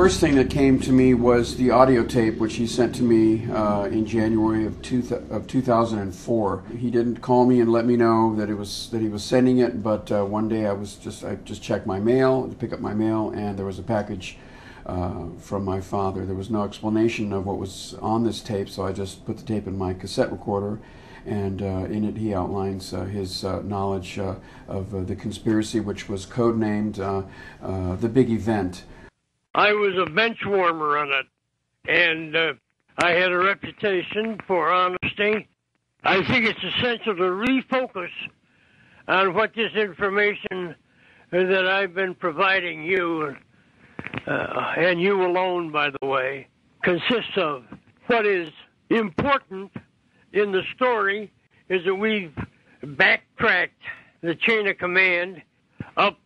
first thing that came to me was the audio tape, which he sent to me in January of 2004. He didn't call me and let me know that he was sending it, but one day I just checked my mail, to pick up my mail, and there was a package from my father. There was no explanation of what was on this tape, so I just put the tape in my cassette recorder, and in it he outlines his knowledge of the conspiracy, which was codenamed The Big Event. I was a bench warmer on it, and I had a reputation for honesty. I think it's essential to refocus on what this information that I've been providing you, and you alone, by the way, consists of. What is important in the story is that we've backtracked the chain of command up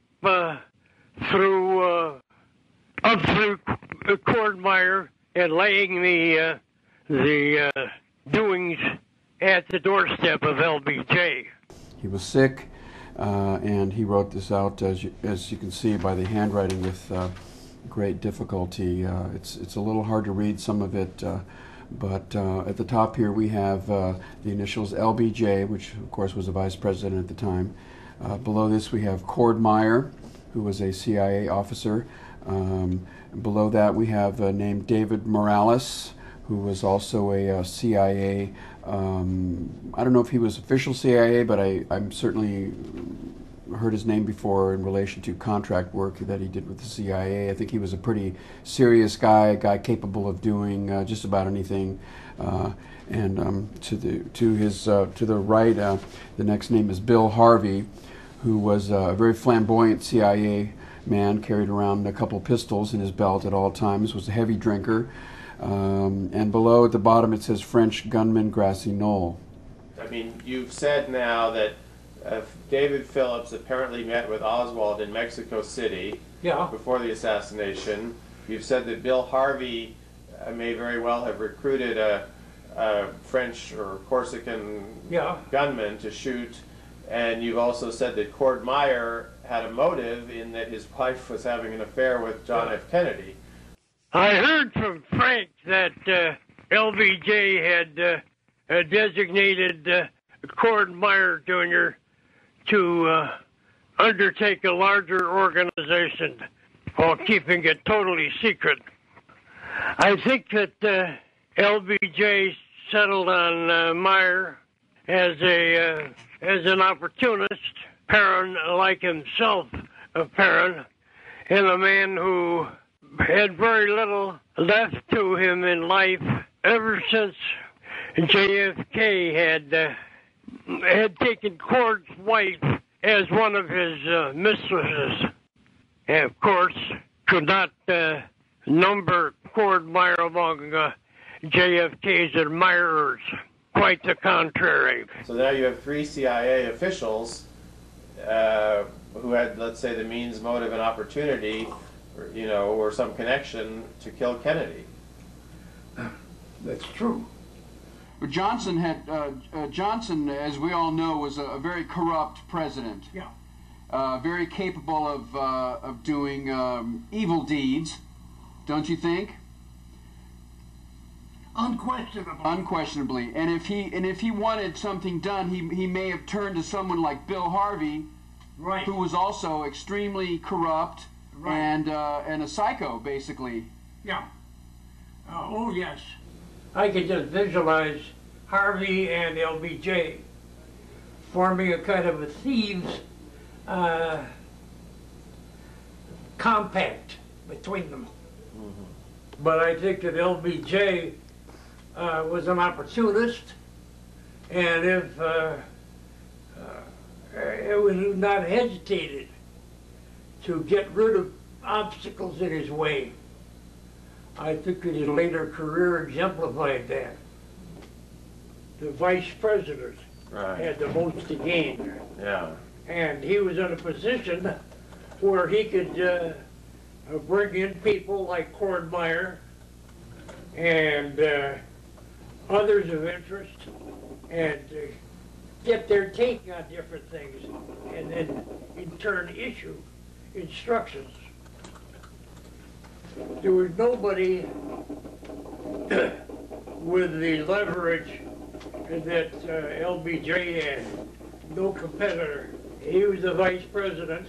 through Cordmeyer and laying the doings at the doorstep of LBJ. He was sick, and he wrote this out, as you can see by the handwriting, with great difficulty. It's a little hard to read some of it, but at the top here we have the initials LBJ, which of course was a vice president at the time. Below this we have Cordmeyer, who was a CIA officer. Below that we have named David Morales, who was also a CIA, I don't know if he was official CIA, but I'm certainly heard his name before in relation to contract work that he did with the CIA. I think he was a pretty serious guy, a guy capable of doing just about anything. And to the right, the next name is Bill Harvey, who was a very flamboyant CIA man, carried around a couple pistols in his belt at all times, was a heavy drinker. And below at the bottom it says French gunman Grassy Knoll. I mean, you've said now that David Phillips apparently met with Oswald in Mexico City before the assassination. You've said that Bill Harvey may very well have recruited a French or Corsican gunman to shoot. And you've also said that Cordmeyer had a motive in that his wife was having an affair with John F. Kennedy. I heard from Frank that LBJ had designated Cordmeyer Jr. to undertake a larger organization while keeping it totally secret. I think that LBJ settled on Meyer as an opportunist, Perrin like himself, Perrin, and a man who had very little left to him in life ever since JFK had taken Cord's wife as one of his mistresses, and of course could not number Cordmeyer among JFK's admirers. Quite the contrary. So now you have 3 CIA officials who had, let's say, the means, motive, and opportunity, or some connection to kill Kennedy. That's true. But Johnson, as we all know, was a very corrupt president. Yeah. Very capable of doing evil deeds, don't you think? Unquestionably. And if he wanted something done, he may have turned to someone like Bill Harvey, right, who was also extremely corrupt, right, and a psycho, basically. Yeah. Oh yes. I could just visualize Harvey and LBJ forming a kind of a thieves compact between them. Mm-hmm. But I think that LBJ was an opportunist, and if it was not hesitated to get rid of obstacles in his way. I think that his later career exemplified that. The vice president had the most to gain. Yeah. And he was in a position where he could bring in people like Cordmeyer and others of interest and get their take on different things, and then in turn issue instructions. there was nobody with the leverage that LBJ had, no competitor. He was the vice president,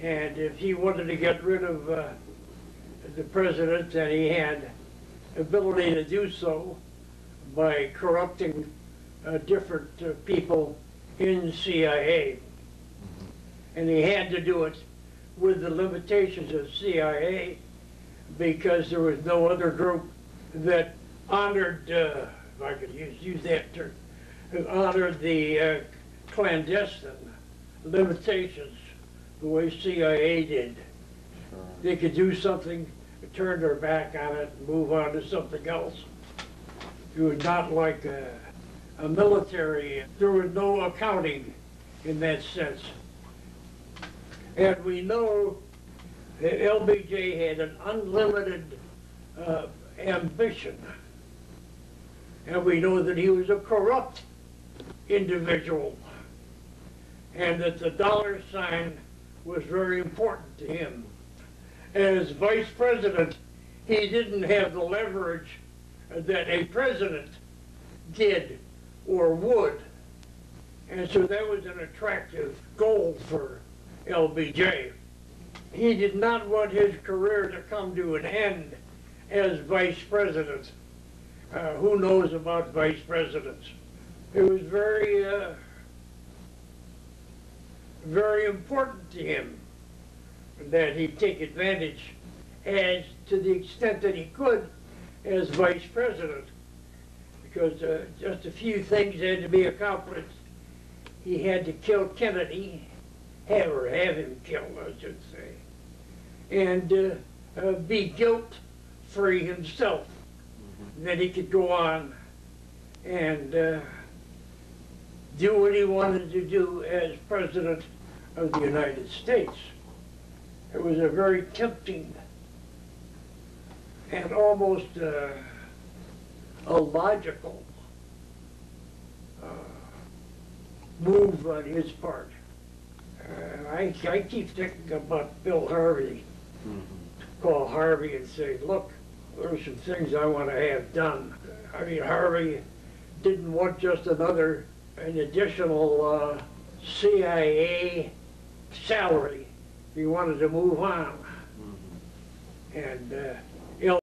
and if he wanted to get rid of the president, then he had ability to do so by corrupting different people in the CIA. And he had to do it with the limitations of CIA because there was no other group that honored, if I could use that term, honored the clandestine limitations the way CIA did. Sure. They could do something, turn their back on it, and move on to something else. It was not like a military. There was no accounting in that sense. And we know that LBJ had an unlimited ambition. And we know that he was a corrupt individual. And that the dollar sign was very important to him. As vice president, he didn't have the leverage that a president did or would. And so that was an attractive goal for LBJ. He did not want his career to come to an end as vice president. Who knows about vice presidents? It was very, very important to him that he take advantage, as to the extent that he could, as vice president, because just a few things had to be accomplished. He had to kill Kennedy, have him killed, I should say, and be guilt-free himself. Then he could go on and do what he wanted to do as President of the United States. It was a very tempting and almost illogical move on his part. I keep thinking about Bill Harvey. Call Harvey and say, look, there's some things I want to have done. I mean, Harvey didn't want just an additional CIA salary. He wanted to move on. And